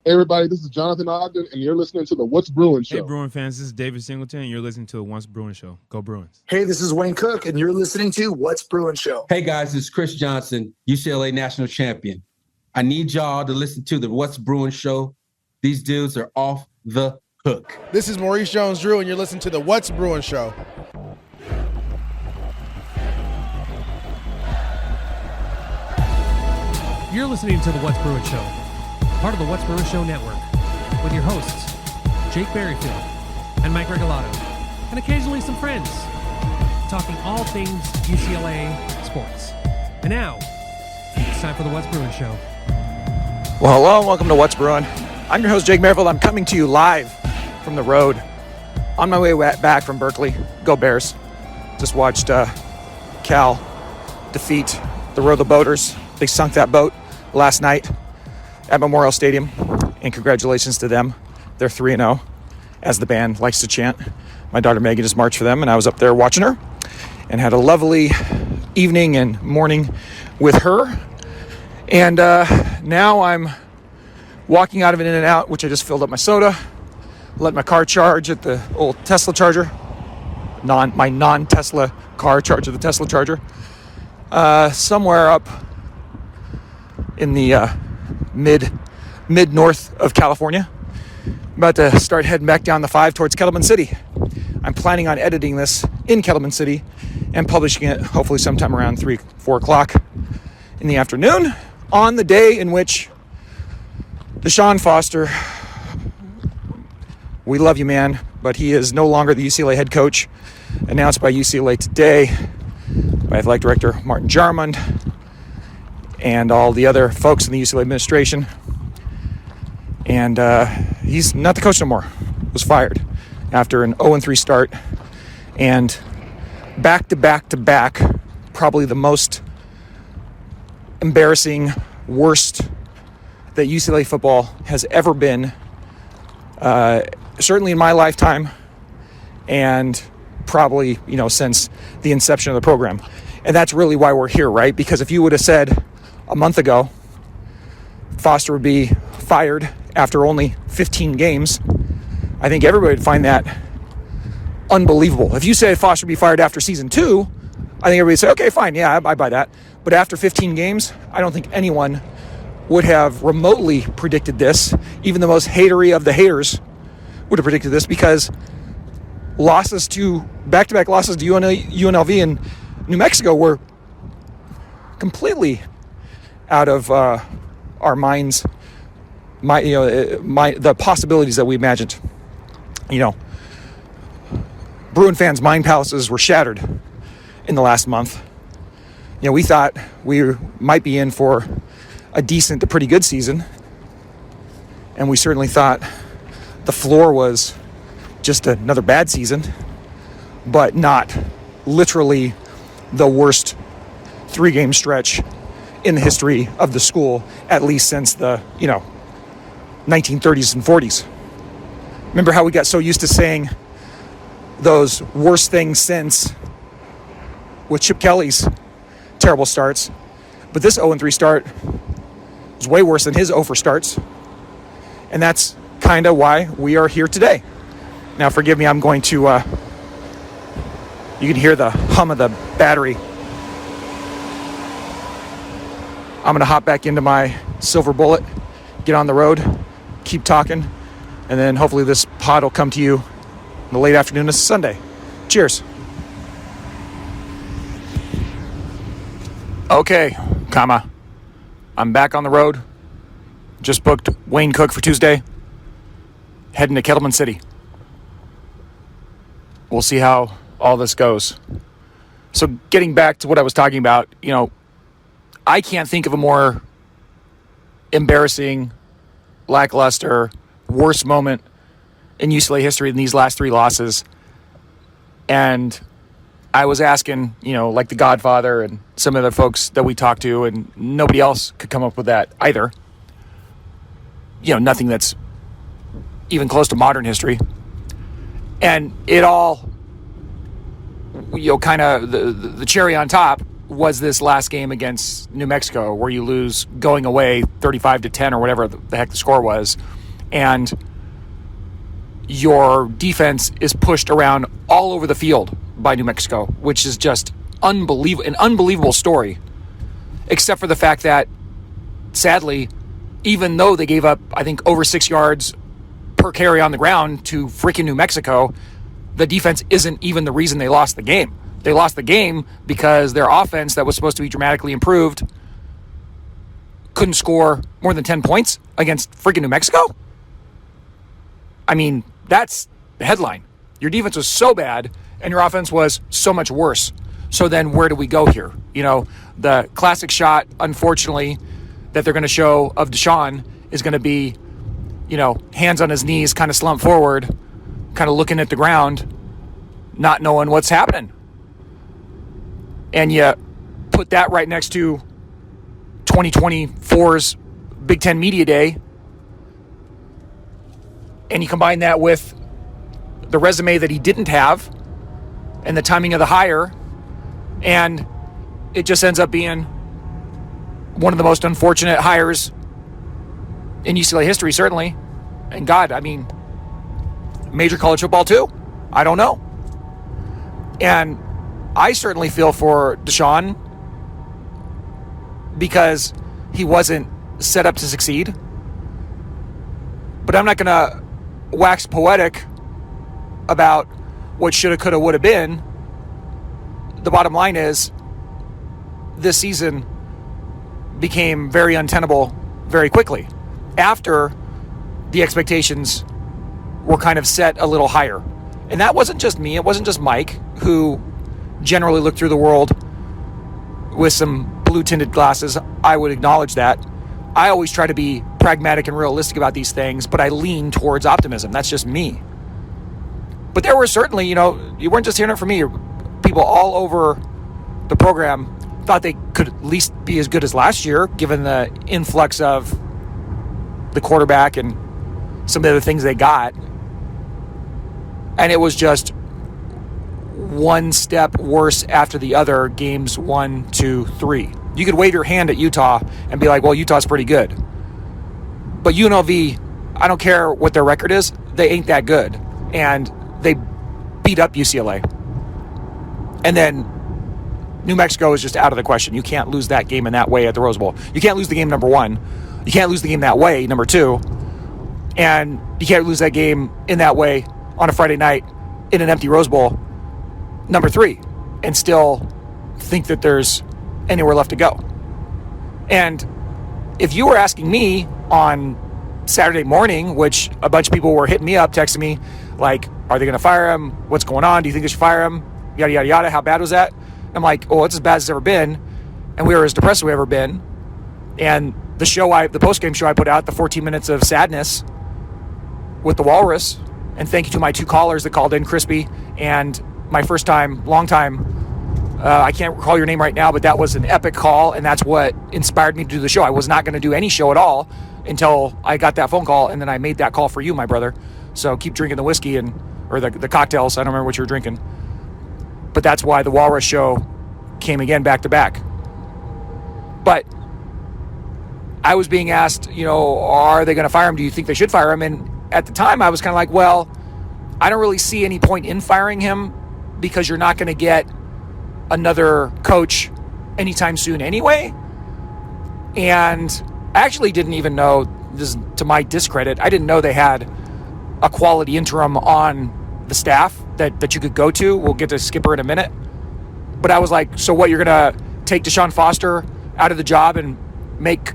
Hey, everybody, this is Jonathan Ogden, and you're listening to the What's Bruin Show. Hey, Bruin fans, this is David Singleton, and you're listening to the What's Bruin Show. Go Bruins. Hey, this is Wayne Cook, and you're listening to What's Bruin Show. Hey, guys, it's Chris Johnson, UCLA national champion. I need y'all to listen to the What's Bruin Show. These dudes are off the hook. This is Maurice Jones-Drew, and you're listening to the What's Bruin Show. You're listening to the What's Bruin Show, part of the What's Bruin Show network, with your hosts, Jake Berryfield and Mike Regalado, and occasionally some friends, talking all things UCLA sports. And now, it's time for the What's Bruin Show. Well, hello and welcome to What's Bruin. I'm your host, Jake Merrifield. I'm coming to you live from the road on my way back from Berkeley. Go Bears. Just watched Cal defeat the Row the Boaters. They sunk that boat last night at Memorial Stadium, and congratulations to them. They're 3-0, as the band likes to chant. My daughter Megan just marched for them, and I was up there watching her and had a lovely evening and morning with her. And now I'm walking out of an In-N-Out, which I just filled up my soda, let my car charge at the old Tesla charger, my non-Tesla car charge at the Tesla charger, somewhere up in the mid-north of California. I'm about to start heading back down the 5 towards Kettleman City. I'm planning on editing this in Kettleman City and publishing it hopefully sometime around 3-4 o'clock in the afternoon on the day in which Deshaun Foster, we love you, man, but he is no longer the UCLA head coach, announced by UCLA today by athletic director Martin Jarmond and all the other folks in the UCLA administration. And he's not the coach no more. Was fired after an 0-3 start, and back-to-back, probably the most embarrassing, worst that UCLA football has ever been, certainly in my lifetime, and probably, since the inception of the program. And that's really why we're here, right? Because if you would have said a month ago Foster would be fired after only 15 games, I think everybody would find that unbelievable. If you said Foster would be fired after season 2, I think everybody would say, okay, fine, yeah, I buy that. But after 15 games, I don't think anyone would have remotely predicted this. Even the most hatery of the haters would have predicted this, because back-to-back losses to UNLV and New Mexico were completely out of our minds, the possibilities that we imagined. Bruin fans' mind palaces were shattered in the last month. We thought we might be in for a decent to pretty good season, and we certainly thought the floor was just another bad season, but not literally the worst 3-game stretch in the history of the school, at least since the 1930s and 40s. Remember how we got so used to saying those worst things since with Chip Kelly's terrible starts, but this 0-3 start was way worse than his 0-4 starts, and that's kind of why we are here today. Now, forgive me, I'm going to, you can hear the hum of the battery. I'm going to hop back into my Silver Bullet, get on the road, keep talking, and then hopefully this pod will come to you in the late afternoon of Sunday. Cheers. Okay, I'm back on the road. Just booked Wayne Cook for Tuesday. Heading to Kettleman City. We'll see how all this goes. So getting back to what I was talking about, I can't think of a more embarrassing, lackluster, worst moment in UCLA history than these last 3 losses. And I was asking, like the Godfather and some of the folks that we talked to, and nobody else could come up with that either. Nothing that's even close to modern history. And it all, kind of the cherry on top was this last game against New Mexico, where you lose going away 35-10 or whatever the heck the score was. and your defense is pushed around all over the field by New Mexico, which is just an unbelievable story, except for the fact that, sadly, even though they gave up, I think, over 6 yards per carry on the ground to freaking New Mexico, the defense isn't even the reason they lost the game. They lost the game because their offense that was supposed to be dramatically improved couldn't score more than 10 points against freaking New Mexico. I mean, that's the headline. Your defense was so bad and your offense was so much worse. So then where do we go here? You know, the classic shot, unfortunately, that they're going to show of Deshaun is going to be, you know, hands on his knees, kind of slumped forward, kind of looking at the ground, not knowing what's happening. And you put that right next to 2024's Big Ten Media Day, and you combine that with the resume that he didn't have and the timing of the hire, and it just ends up being one of the most unfortunate hires in UCLA history, certainly. And God, I mean, major college football too? I don't know. And I certainly feel for Deshaun because he wasn't set up to succeed. But I'm not going to wax poetic about what shoulda, coulda, woulda been. The bottom line is this season became very untenable very quickly after the expectations were kind of set a little higher. And that wasn't just me. It wasn't just Mike, who generally looked through the world with some blue-tinted glasses. I would acknowledge that. I always try to be pragmatic and realistic about these things, but I lean towards optimism. That's just me. But there were certainly, you know, you weren't just hearing it from me. People all over the program thought they could at least be as good as last year, given the influx of the quarterback and some of the things they got. And it was just one step worse after the other, games 1, 2, 3. You could wave your hand at Utah and be like, well, Utah's pretty good. But UNLV, I don't care what their record is, they ain't that good. And they beat up UCLA. And then New Mexico is just out of the question. You can't lose that game in that way at the Rose Bowl. You can't lose the game, number one. You can't lose the game that way, number two. And you can't lose that game in that way on a Friday night in an empty Rose Bowl, number three, and still think that there's anywhere left to go. And if you were asking me on Saturday morning, which a bunch of people were hitting me up, texting me, like, are they going to fire him? What's going on? Do you think they should fire him? Yada, yada, yada. How bad was that? I'm like, oh, it's as bad as it's ever been. And we were as depressed as we've ever been. And the post-game show I put out, the 14 minutes of sadness with the Walrus, and thank you to my two callers that called in, Crispy, and my first time, long time, I can't recall your name right now, but that was an epic call, and that's what inspired me to do the show. I was not going to do any show at all until I got that phone call, and then I made that call for you, my brother. So keep drinking the whiskey or the cocktails. I don't remember what you were drinking. But that's why the Walrus show came again back to back. But I was being asked, are they going to fire him? Do you think they should fire him? And at the time, I was kind of like, well, I don't really see any point in firing him because you're not going to get another coach anytime soon anyway. And I actually didn't even know, this is to my discredit, I didn't know they had a quality interim on the staff that you could go to. We'll get to Skipper in a minute. But I was like, so what, you're going to take Deshaun Foster out of the job and make,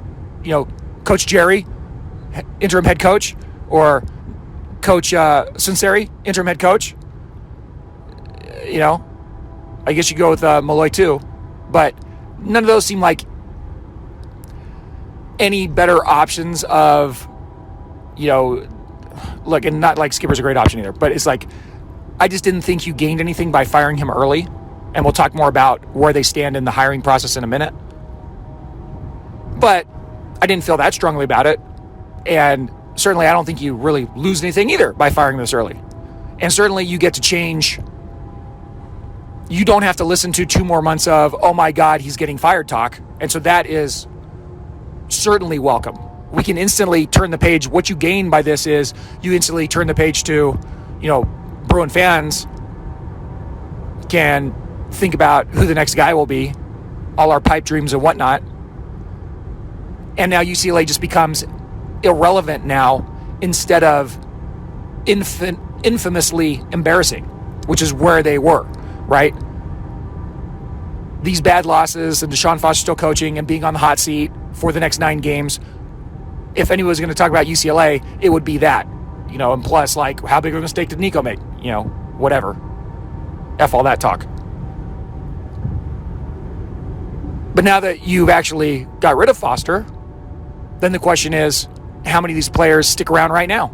Coach Jerry interim head coach, or Coach Sunseri interim head coach? I guess you go with Malloy too. But none of those seem like any better options of, look, and not like Skipper's a great option either, but it's like, I just didn't think you gained anything by firing him early. And we'll talk more about where they stand in the hiring process in a minute. But I didn't feel that strongly about it. And certainly I don't think you really lose anything either by firing this early. And certainly you get to change. You don't have to listen to 2 more months of, oh my God, he's getting fired talk. And so that is certainly welcome. we can instantly turn the page. What you gain by this is you instantly turn the page to, Bruin fans can think about who the next guy will be, all our pipe dreams and whatnot. And now UCLA just becomes irrelevant now instead of infamously embarrassing, which is where they were, right? These bad losses and Deshaun Foster still coaching and being on the hot seat for the next 9 games. If anyone was going to talk about UCLA, it would be that, and plus, like, how big of a mistake did Nico make? Whatever. F all that talk. But now that you've actually got rid of Foster, then the question is, how many of these players stick around right now?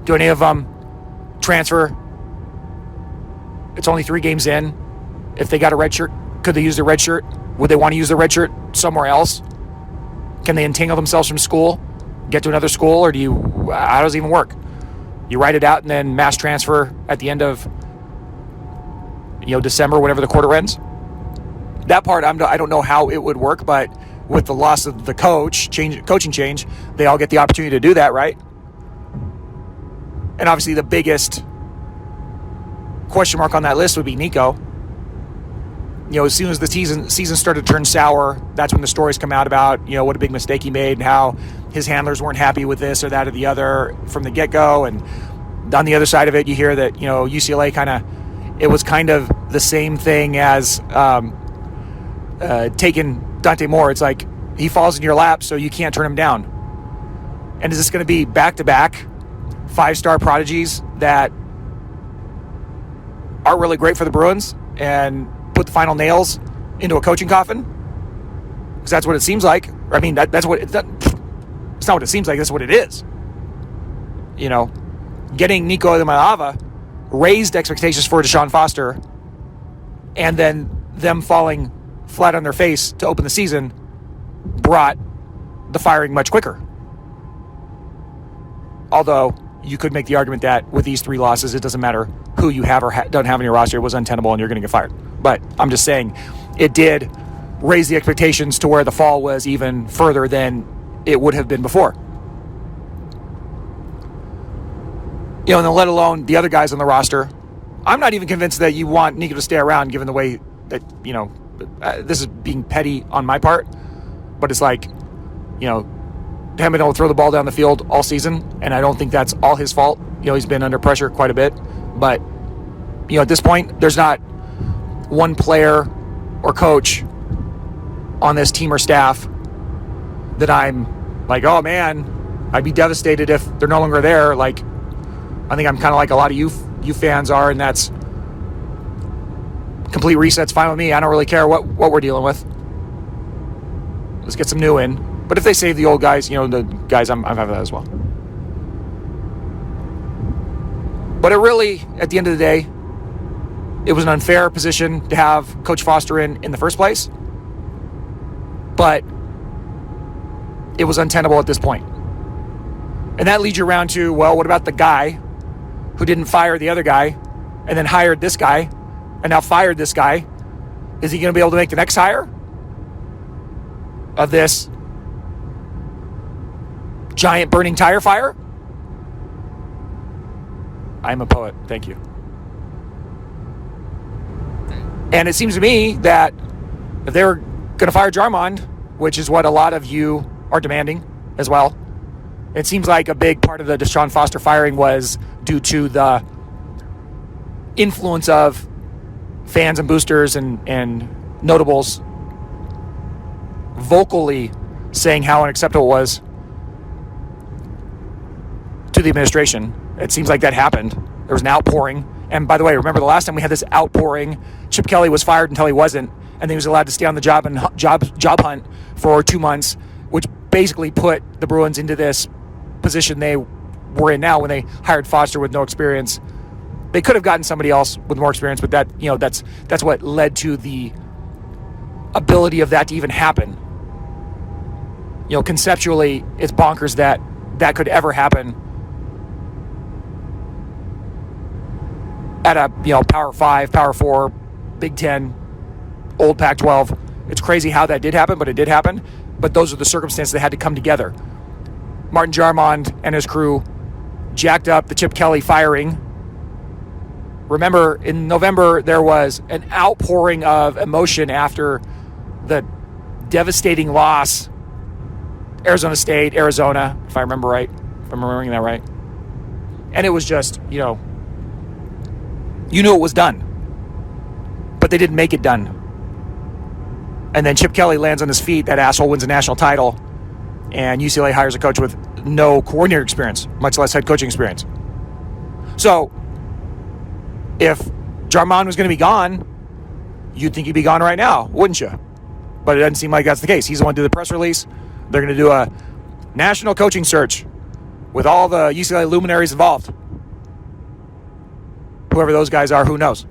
Do any of them transfer? It's only 3 games in. If they got a red shirt, could they use their red shirt? Would they want to use their red shirt somewhere else? Can they entangle themselves from school, get to another school, or how does it even work? You write it out and then mass transfer at the end of December, whenever the quarter ends? That part, I don't know how it would work, but with the loss of the coaching change, they all get the opportunity to do that, right? And obviously the biggest question mark on that list would be Nico. As soon as the season started to turn sour, that's when the stories come out about, what a big mistake he made and how his handlers weren't happy with this or that or the other from the get-go. And on the other side of it, you hear that, UCLA it was kind of the same thing as taking Dante Moore. It's like he falls in your lap, so you can't turn him down. And is this going to be back-to-back 5-star prodigies that aren't really great for the Bruins and put the final nails into a coaching coffin? Because that's what it seems like. I mean, that's what it's not what it seems like. That's what it is. Getting Nico Iamaleava raised expectations for Deshaun Foster, and then them falling flat on their face to open the season brought the firing much quicker. Although you could make the argument that with these 3 losses, it doesn't matter who you have or don't have in your roster. It was untenable and you're going to get fired. But I'm just saying it did raise the expectations to where the fall was even further than it would have been before. And then let alone the other guys on the roster. I'm not even convinced that you want Nico to stay around given the way that, this is being petty on my part. But it's like, haven't been able to throw the ball down the field all season, and I don't think that's all his fault. He's been under pressure quite a bit. But, at this point, there's not one player or coach on this team or staff that I'm like, oh man, I'd be devastated if they're no longer there. Like, I think I'm kind of like a lot of you fans are, and that's complete reset's fine with me. I don't really care what we're dealing with. Let's get some new in. But if they save the old guys, the guys, I'm having that as well. But it really, at the end of the day, it was an unfair position to have Coach Foster in the first place. But it was untenable at this point. And that leads you around to, well, what about the guy who didn't fire the other guy and then hired this guy and now fired this guy? Is he going to be able to make the next hire of this giant burning tire fire? I'm a poet. Thank you. And it seems to me that if they were going to fire Jarmond, which is what a lot of you are demanding as well, it seems like a big part of the Deshaun Foster firing was due to the influence of fans and boosters and notables vocally saying how unacceptable it was to the administration. It seems like that happened. There was an outpouring. And by the way, remember the last time we had this outpouring, Chip Kelly was fired until he wasn't, and then he was allowed to stay on the job and job hunt for 2 months, which basically put the Bruins into this position they were in now when they hired Foster with no experience. They could have gotten somebody else with more experience, but that, that's what led to the ability of that to even happen. Conceptually, it's bonkers that could ever happen at a Power 5, Power 4, Big 10, old Pac-12. It's crazy how that did happen, but it did happen. But those are the circumstances that had to come together. Martin Jarmond and his crew jacked up the Chip Kelly firing. Remember, in November, there was an outpouring of emotion after the devastating loss. Arizona State, Arizona, if I remember right. If I'm remembering that right. And it was just, you knew it was done. But they didn't make it done. And then Chip Kelly lands on his feet. That asshole wins a national title. And UCLA hires a coach with no coordinator experience, much less head coaching experience. So, if Jarmond was going to be gone, you'd think he'd be gone right now, wouldn't you? But it doesn't seem like that's the case. He's the one who did the press release. They're going to do a national coaching search with all the UCLA luminaries involved. Whoever those guys are, who knows?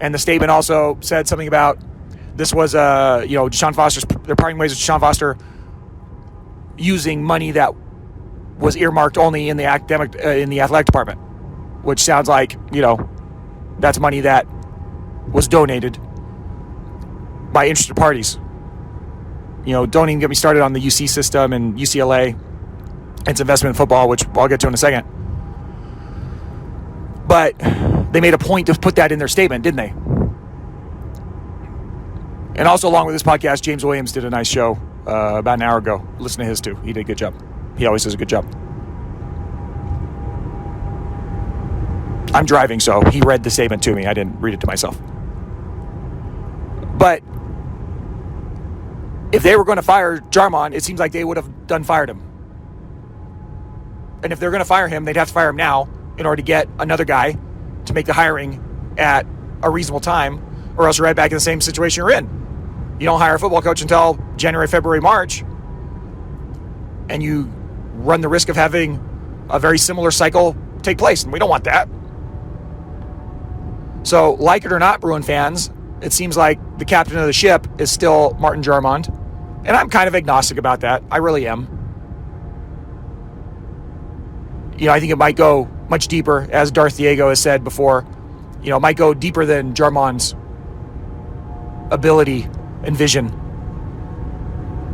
And the statement also said something about this was, Deshaun Foster's, they're parting ways with Deshaun Foster using money that was earmarked only in the athletic department, which sounds like, that's money that was donated by interested parties. Don't even get me started on the UC system and UCLA, its investment in football, which I'll get to in a second. But they made a point to put that in their statement, didn't they? And also, along with this podcast, James Williams did a nice show about an hour ago. Listen to his too. He did a good job. He always does a good job. I'm driving, so he read the statement to me. I didn't read it to myself. But if they were going to fire Jarmond, it seems like they would have done fired him. And if they're going to fire him, they'd have to fire him now in order to get another guy to make the hiring at a reasonable time, or else you're right back in the same situation you're in. You don't hire a football coach until January, February, March, and you run the risk of having a very similar cycle take place, and we don't want that. So, like it or not, Bruin fans, it seems like the captain of the ship is still Martin Jarmond, and I'm kind of agnostic about that. I really am. I think it might go much deeper, as Darth Diego has said before. It might go deeper than Jarmond's ability and vision.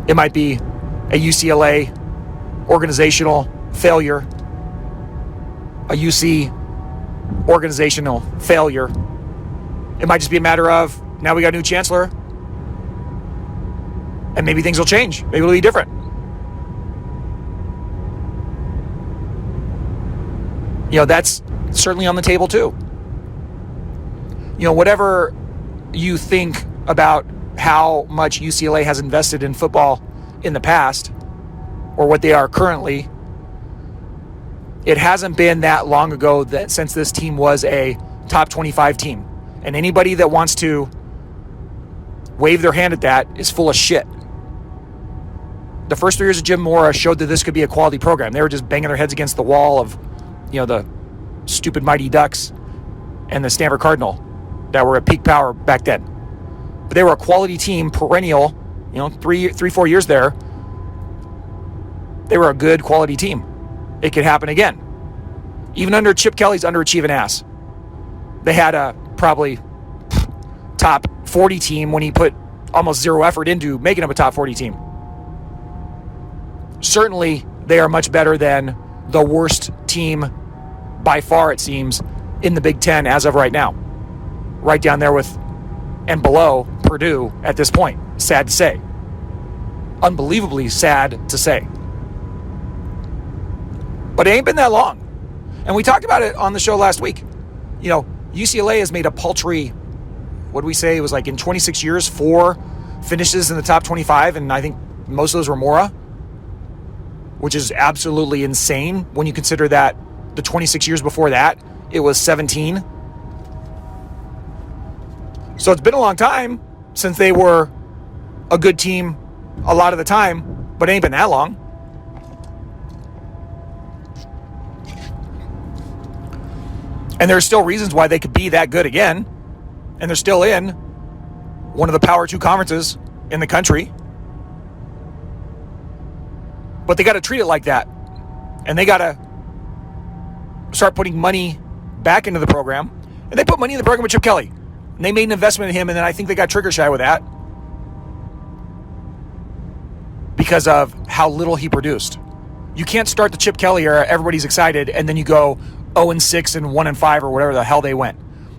It might be a UCLA organizational failure, a UC organizational failure. It might just be a matter of, now we got a new chancellor, and maybe things will change. Maybe it'll be different. That's certainly on the table too. Whatever you think about how much UCLA has invested in football in the past, or what they are currently, it hasn't been that long ago that since this team was a top 25 team. And anybody that wants to wave their hand at that is full of shit. The first 3 years of Jim Mora showed that this could be a quality program. They were just banging their heads against the wall of, the stupid Mighty Ducks and the Stanford Cardinal that were at peak power back then. But they were a quality team, perennial, 4 years there. They were a good quality team. It could happen again. Even under Chip Kelly's underachieving ass. They had a probably top 40 team when he put almost zero effort into making them a top 40 team. Certainly, they are much better than the worst team by far, it seems, in the Big Ten as of right now. Right down there with and below Purdue at this point. Sad to say. Unbelievably sad to say. But it ain't been that long. And we talked about it on the show last week. UCLA has made a paltry, what did we say? It was like in 26 years, 4 finishes in the top 25, and I think most of those were Mora, which is absolutely insane when you consider that the 26 years before that, it was 17. So it's been a long time since they were a good team a lot of the time, but it ain't been that long. And there's still reasons why they could be that good again. And they're still in one of the Power 2 conferences in the country. But they got to treat it like that. And they got to start putting money back into the program. And they put money in the program with Chip Kelly. And they made an investment in him, and then I think they got trigger shy with that because of how little he produced. You can't start the Chip Kelly era, everybody's excited, and then you go 0-6 and 1-5 or whatever the hell they went.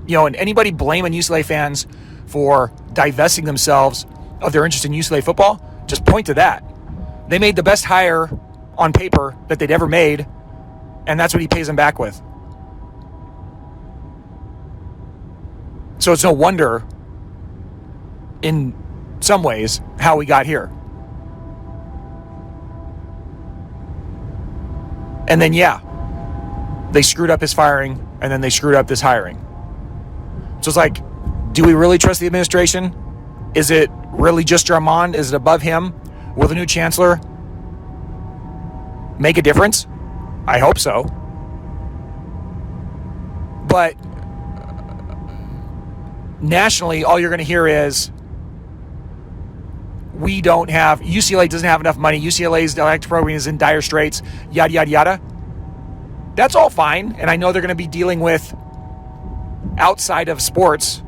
And anybody blaming UCLA fans for divesting themselves of their interest in UCLA football, just point to that. They made the best hire on paper that they'd ever made, and that's what he pays them back with. So it's no wonder, in some ways, how we got here. And then, they screwed up his firing, and then they screwed up this hiring. So it's like, do we really trust the administration? Is it really just Jarmond? Is it above him? Will the new chancellor make a difference? I hope so. But nationally, all you're going to hear is, UCLA doesn't have enough money. UCLA's elective program is in dire straits, yada, yada, yada. That's all fine. And I know they're going to be dealing with, outside of sports,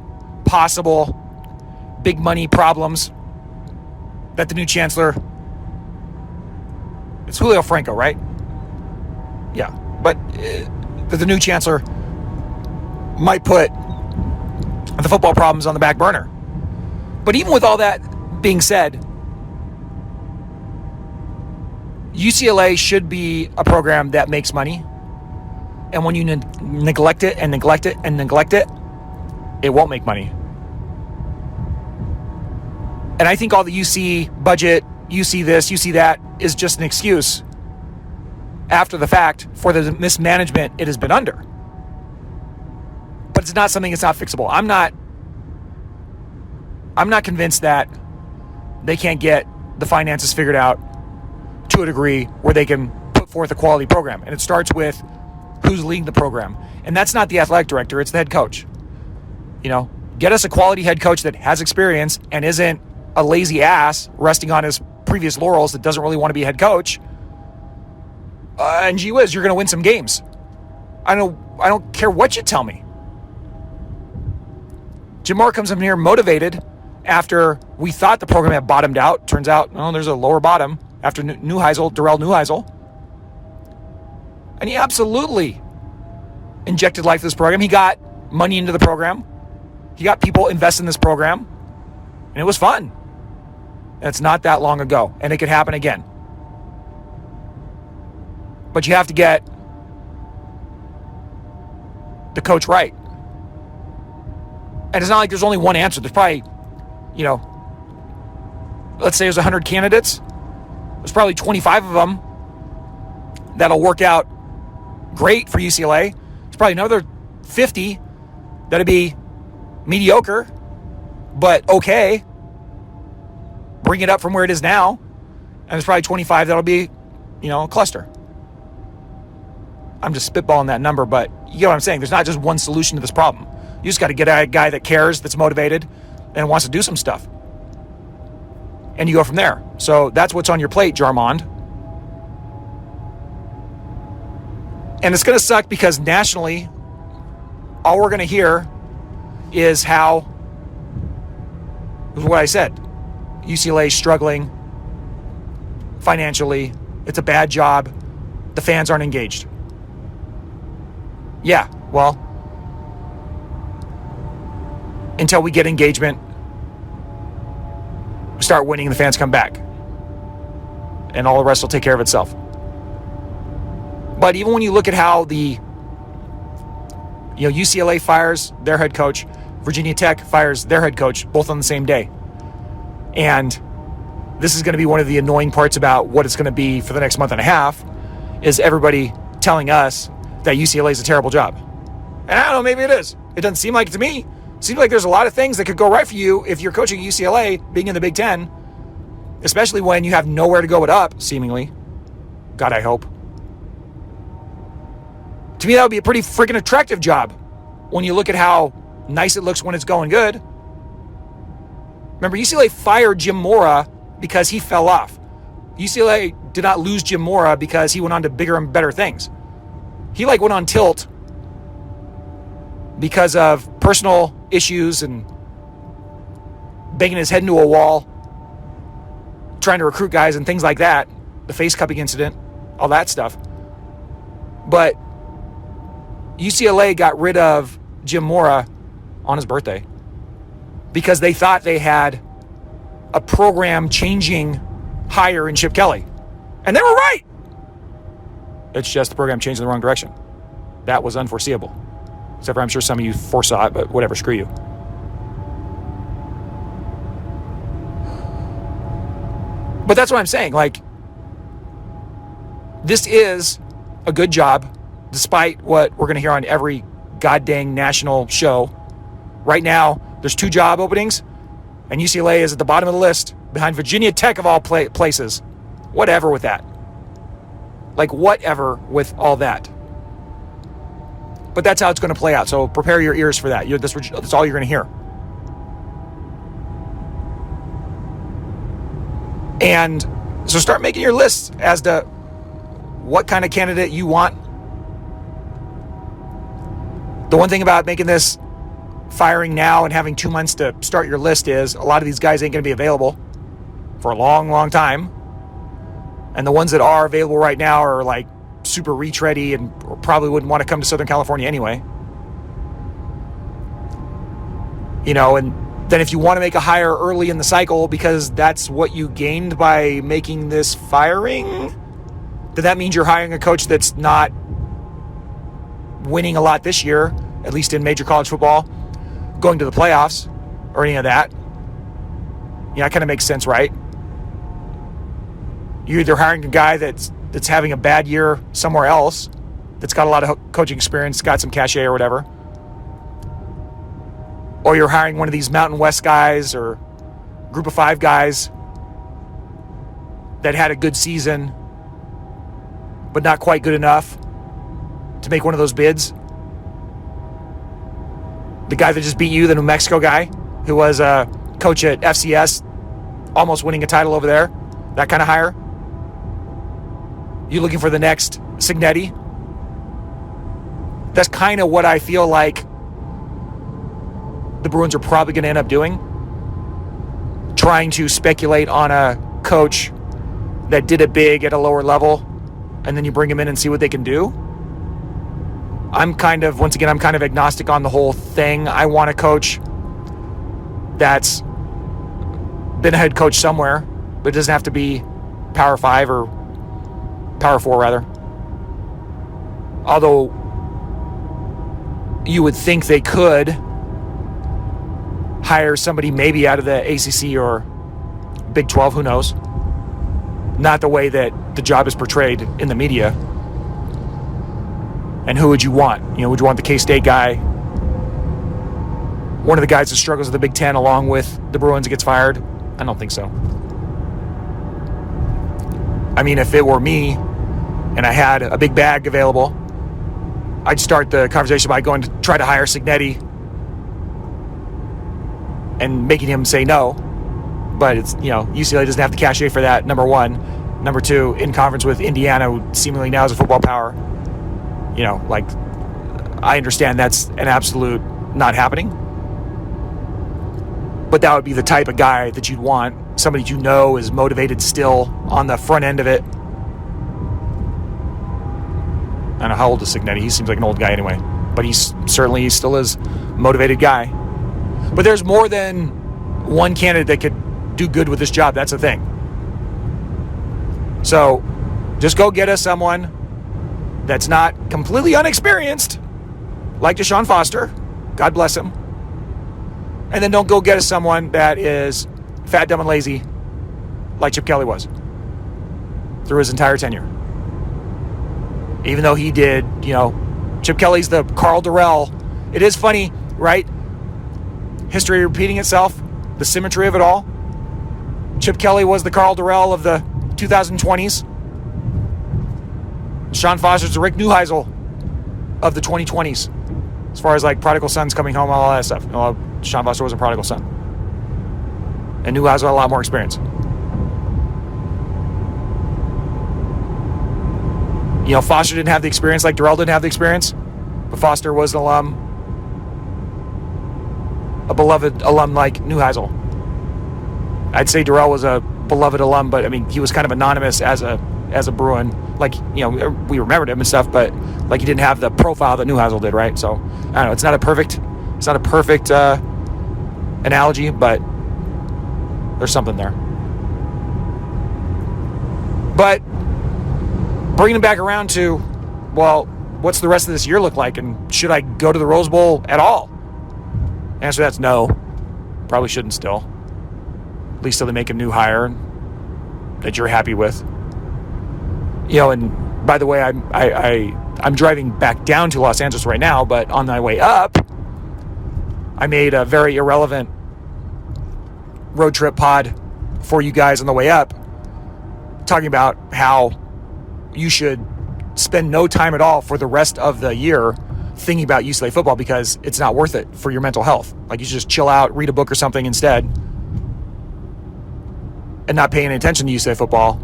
possible big money problems that the new chancellor, it's Julio Franco, right? Yeah. But that the new chancellor might put the football problems on the back burner. But even with all that being said, UCLA should be a program that makes money. And when you neglect it and neglect it and neglect it, it won't make money. And I think all the UC budget, UC this, UC that is just an excuse after the fact for the mismanagement it has been under. But it's not something that's not fixable. I'm not convinced that they can't get the finances figured out to a degree where they can put forth a quality program. And it starts with who's leading the program. And that's not the athletic director, it's the head coach. Get us a quality head coach that has experience and isn't a lazy ass resting on his previous laurels that doesn't really want to be a head coach. And gee whiz, you're going to win some games. I don't care what you tell me. Jamaal comes in here motivated after we thought the program had bottomed out. Turns out, there's a lower bottom after Darrell Neuheisel. And he absolutely injected life to this program. He got money into the program. He got people invested in this program. And it was fun. And it's not that long ago. And it could happen again. But you have to get the coach right. And it's not like there's only one answer. There's probably, let's say there's 100 candidates. There's probably 25 of them that'll work out great for UCLA. There's probably another 50 that'll be mediocre, but okay. Bring it up from where it is now. And there's probably 25 that'll be, a cluster. I'm just spitballing that number, but you get what I'm saying. There's not just one solution to this problem. You just got to get a guy that cares, that's motivated, and wants to do some stuff. And you go from there. So that's what's on your plate, Jarmond. And it's going to suck because nationally, all we're going to hear is what I said. UCLA struggling financially. It's a bad job. The fans aren't engaged. Yeah, well, until we get engagement, start winning, the fans come back. And all the rest will take care of itself. But even when you look at how UCLA fires their head coach, Virginia Tech fires their head coach, both on the same day. And this is going to be one of the annoying parts about what it's going to be for the next month and a half, is everybody telling us that UCLA is a terrible job. And I don't know, maybe it is. It doesn't seem like it to me. It seems like there's a lot of things that could go right for you if you're coaching UCLA, being in the Big Ten, especially when you have nowhere to go but up, seemingly. God, I hope. To me, that would be a pretty freaking attractive job when you look at how nice it looks when it's going good. Remember, UCLA fired Jim Mora because he fell off. UCLA did not lose Jim Mora because he went on to bigger and better things. He went on tilt because of personal issues and banging his head into a wall, trying to recruit guys and things like that. The face cupping incident, all that stuff. But UCLA got rid of Jim Mora on his birthday because they thought they had a program-changing hire in Chip Kelly. And they were right. It's just the program changed in the wrong direction. That was unforeseeable. Except for I'm sure some of you foresaw it, but whatever, screw you. But that's what I'm saying. Like, this is a good job, despite what we're going to hear on every goddamn national show. Right now, there's 2 job openings, and UCLA is at the bottom of the list, behind Virginia Tech of all places. Whatever with that. Like, whatever with all that. But that's how it's going to play out. So prepare your ears for that. That's all you're going to hear. And so start making your lists as to what kind of candidate you want. The one thing about making this firing now and having 2 months to start your list is a lot of these guys ain't going to be available for a long, long time. And the ones that are available right now are like super reach ready and probably wouldn't want to come to Southern California anyway. You know, and then if you want to make a hire early in the cycle because that's what you gained by making this firing, then that means you're hiring a coach that's not winning a lot this year, at least in major college football, going to the playoffs or any of that. Yeah, that kind of makes sense, right? You're either hiring a guy that's having a bad year somewhere else, that's got a lot of coaching experience, got some cachet or whatever, or you're hiring one of these Mountain West guys or Group of 5 guys that had a good season but not quite good enough to make one of those bids. The guy that just beat you, the New Mexico guy, who was a coach at FCS, almost winning a title over there, that kind of hire. You looking for the next Signetti? That's kind of what I feel like the Bruins are probably going to end up doing. Trying to speculate on a coach that did it big at a lower level, and then you bring him in and see what they can do. I'm kind of agnostic on the whole thing. I want a coach that's been a head coach somewhere, but it doesn't have to be Power 5 or Power 4 rather. Although you would think they could hire somebody maybe out of the ACC or Big 12, who knows? Not the way that the job is portrayed in the media. And who would you want? You know, would you want the K-State guy? One of the guys that struggles with the Big 10 along with the Bruins gets fired? I don't think so. I mean, if it were me and I had a big bag available, I'd start the conversation by going to try to hire Signetti and making him say no. But it's, you know, UCLA doesn't have the cachet for that, number one. Number two, in conference with Indiana, who seemingly now is a football power. You know, like, I understand that's an absolute not happening. But that would be the type of guy that you'd want. Somebody you know is motivated still on the front end of it. I don't know, how old is Signetti? He seems like an old guy anyway. But he still is a motivated guy. But there's more than one candidate that could do good with this job. That's the thing. So just go get us someone that's not completely unexperienced, like Deshaun Foster. God bless him. And then don't go get us someone that is fat, dumb, and lazy, like Chip Kelly was through his entire tenure. Even though he did, you know, Chip Kelly's the Carl Durrell. It is funny, right? History repeating itself, the symmetry of it all. Chip Kelly was the Carl Durrell of the 2020s. Sean Foster's the Rick Neuheisel of the 2020s. As far as like prodigal sons coming home, all that stuff. Well, Sean Foster was a prodigal son. And Neuheisel had a lot more experience. You know, Foster didn't have the experience like Durrell didn't have the experience. But Foster was an alum. A beloved alum like Neuheisel. I'd say Durrell was a beloved alum, but I mean, he was kind of anonymous as a Bruin. Like, you know, we remembered him and stuff, but like he didn't have the profile that Neuheisel did, right? So I don't know. It's not a perfect analogy, but there's something there. But bringing it back around to, well, what's the rest of this year look like, and should I go to the Rose Bowl at all? Answer to that's no. Probably shouldn't still. At least till they make a new hire that you're happy with. You know, and by the way, I'm driving back down to Los Angeles right now, but on my way up, I made a very irrelevant road trip pod for you guys on the way up, talking about how you should spend no time at all for the rest of the year thinking about UCLA football because it's not worth it for your mental health. Like, you should just chill out, read a book or something instead, and not paying any attention to UCLA football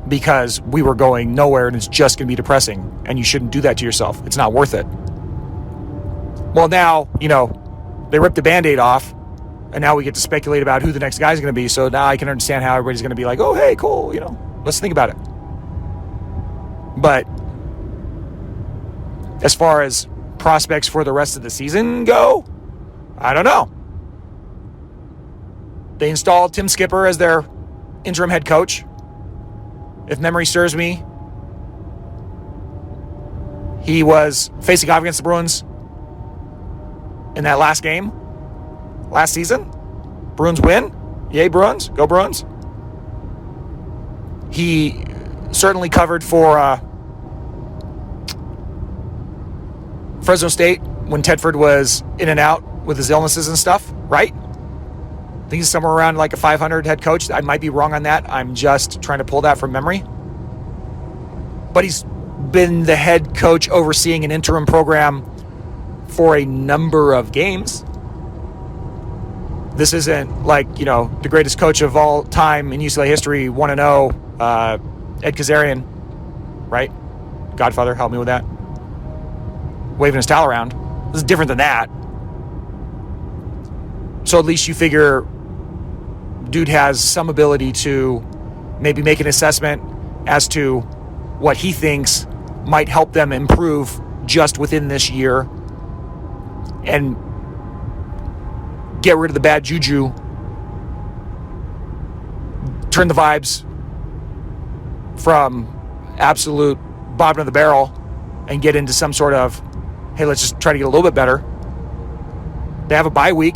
because we were going nowhere and it's just going to be depressing, and you shouldn't do that to yourself. It's not worth it. Well, now, you know, they ripped the Band-Aid off, and now we get to speculate about who the next guy's going to be, so now I can understand how everybody's going to be like, oh, hey, cool, you know, let's think about it. But as far as prospects for the rest of the season go, I don't know. They installed Tim Skipper as their interim head coach. If memory serves me, he was facing off against the Bruins in that last game last season. Bruins win. Yay, Bruins. Go Bruins. He certainly covered for Fresno State when Tedford was in and out with his illnesses and stuff, right? I think he's somewhere around like a 500 head coach. I might be wrong on that. I'm just trying to pull that from memory. But he's been the head coach overseeing an interim program for a number of games. This isn't like, you know, the greatest coach of all time in UCLA history, 1-0, Ed Kazarian, right? Godfather, help me with that. Waving his towel around. This is different than that. So at least you figure dude has some ability to maybe make an assessment as to what he thinks might help them improve just within this year and get rid of the bad juju, turn the vibes from absolute bottom of the barrel and get into some sort of, hey, let's just try to get a little bit better. They have a bye week.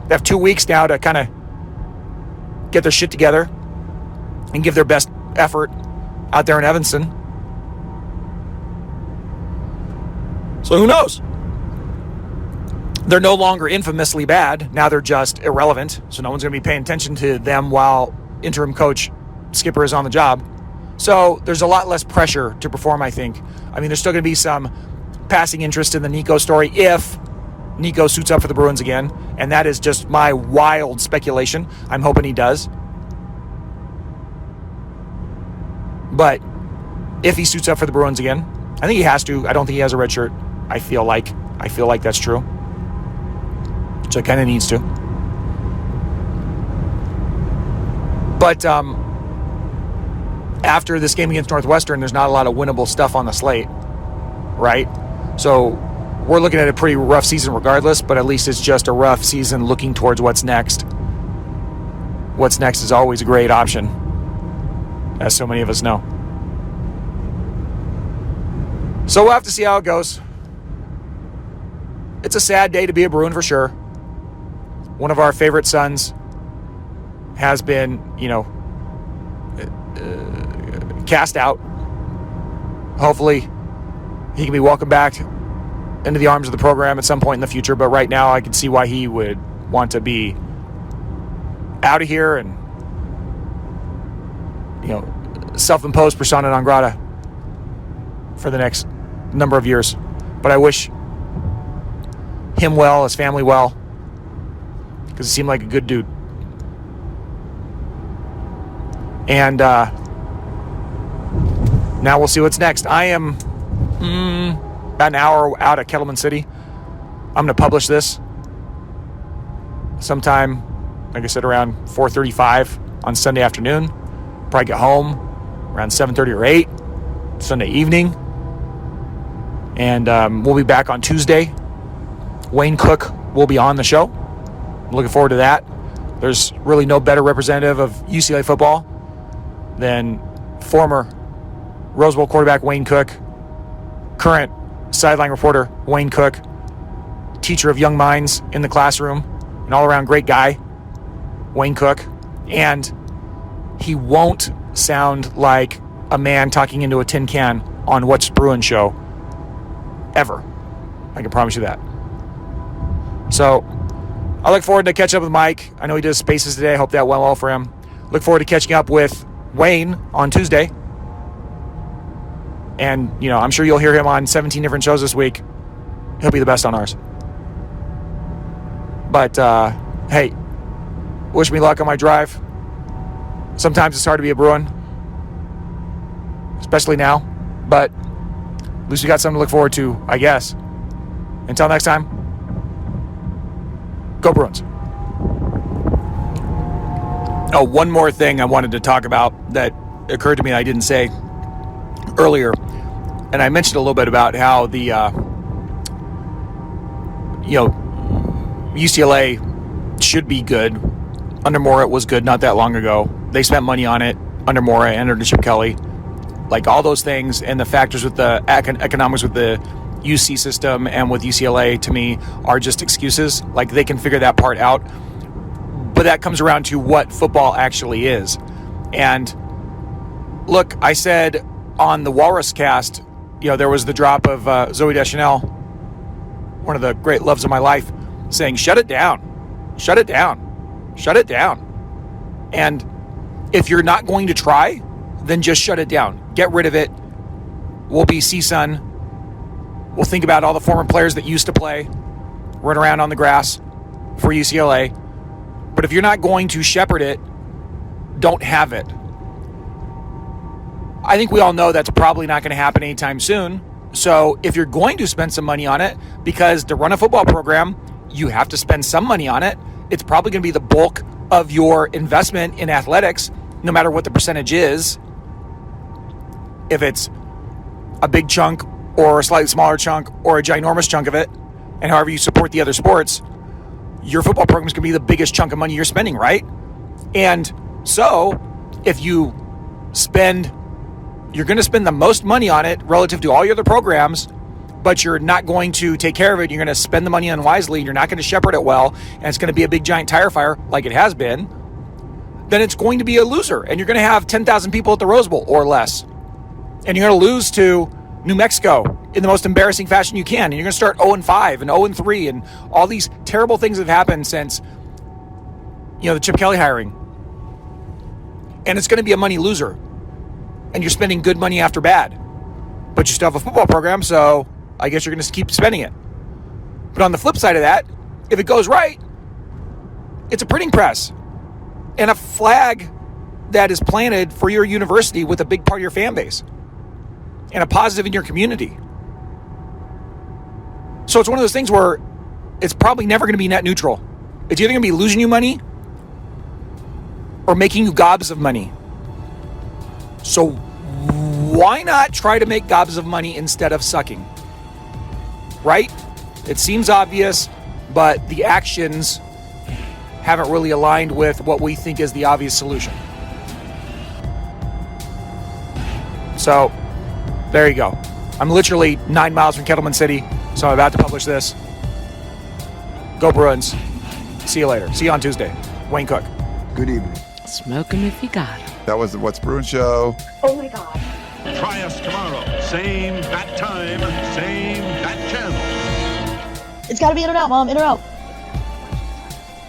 They have 2 weeks now to kind of get their shit together and give their best effort out there in Evanston. So who knows? They're no longer infamously bad. Now they're just irrelevant. So no one's going to be paying attention to them while interim coach Skipper is on the job. So there's a lot less pressure to perform, I think. I mean, there's still going to be some passing interest in the Nico story if Nico suits up for the Bruins again. And that is just my wild speculation. I'm hoping he does. But if he suits up for the Bruins again, I think he has to. I don't think he has a red shirt. I feel like that's true. So it kind of needs to. But after this game against Northwestern, there's not a lot of winnable stuff on the slate, right? So we're looking at a pretty rough season regardless, but at least it's just a rough season looking towards what's next. What's next is always a great option, as so many of us know. So we'll have to see how it goes. It's a sad day to be a Bruin for sure. One of our favorite sons has been, cast out. Hopefully he can be welcomed back into the arms of the program at some point in the future, but right now I can see why he would want to be out of here and, self-imposed persona non grata for the next number of years. But I wish him well, his family well, because he seemed like a good dude. And now we'll see what's next. I am about an hour out of Kettleman City. I'm going to publish this sometime, like I said, around 4:35 on Sunday afternoon. Probably get home around 7:30 or 8. Sunday evening. And we'll be back on Tuesday. Wayne Cook will be on the show. I'm looking forward to that. There's really no better representative of UCLA football than former Rose Bowl quarterback Wayne Cook, current sideline reporter Wayne Cook, teacher of young minds in the classroom, an all-around great guy, Wayne Cook. And he won't sound like a man talking into a tin can on What's Bruin Show ever. I can promise you that. So I look forward to catching up with Mike. I know he does Spaces today. I hope that went well for him. Look forward to catching up with Wayne on Tuesday. And, I'm sure you'll hear him on 17 different shows this week. He'll be the best on ours. But, hey, wish me luck on my drive. Sometimes it's hard to be a Bruin, especially now. But at least we got something to look forward to, I guess. Until next time, go Bruins. Oh, one more thing I wanted to talk about that occurred to me I didn't say earlier. And I mentioned a little bit about how the, UCLA should be good. Under Mora, it was good not that long ago. They spent money on it under Mora and under Chip Kelly. Like all those things and the factors with the economics with the UC system and with UCLA, to me, are just excuses. Like they can figure that part out. But that comes around to what football actually is. And look, I said on the Walrus cast, there was the drop of Zooey Deschanel, one of the great loves of my life, saying, shut it down, shut it down, shut it down. And if you're not going to try, then just shut it down. Get rid of it. We'll be CSUN. We'll think about all the former players that used to play, run around on the grass for UCLA. But if you're not going to shepherd it, don't have it. I think we all know that's probably not going to happen anytime soon. So if you're going to spend some money on it, because to run a football program, you have to spend some money on it, it's probably going to be the bulk of your investment in athletics, no matter what the percentage is. If it's a big chunk or a slightly smaller chunk or a ginormous chunk of it, and however you support the other sports, your football program is going to be the biggest chunk of money you're spending, right? And so if you're going to spend the most money on it relative to all your other programs, but you're not going to take care of it, you're going to spend the money unwisely, and you're not going to shepherd it well, and it's going to be a big giant tire fire like it has been, then it's going to be a loser. And you're going to have 10,000 people at the Rose Bowl or less. And you're going to lose to New Mexico in the most embarrassing fashion you can. And you're going to start 0-5 and 0-3 and all these terrible things have happened since, the Chip Kelly hiring. And it's going to be a money loser. And you're spending good money after bad. But you still have a football program, so I guess you're going to keep spending it. But on the flip side of that, if it goes right, it's a printing press and a flag that is planted for your university with a big part of your fan base and a positive in your community. So it's one of those things where it's probably never going to be net neutral. It's either going to be losing you money or making you gobs of money. So why not try to make gobs of money instead of sucking? Right? It seems obvious, but the actions haven't really aligned with what we think is the obvious solution. So there you go. I'm literally 9 miles from Kettleman City, so I'm about to publish this. Go Bruins. See you later. See you on Tuesday. Wayne Cook. Good evening. Smoke 'em if you got 'em. That was the What's Bruin Show. Oh my God. Try us tomorrow. Same bat time, same bat channel. It's got to be in or out, Mom. In or out.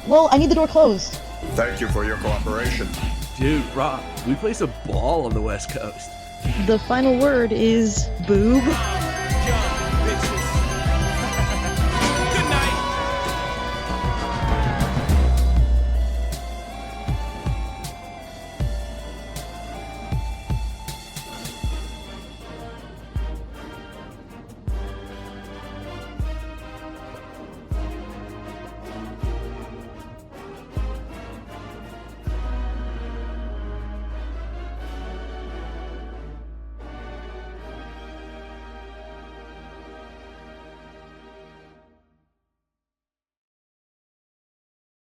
Well, I need the door closed. Thank you for your cooperation. Dude, Rob, we play some ball on the West Coast. The final word is boob.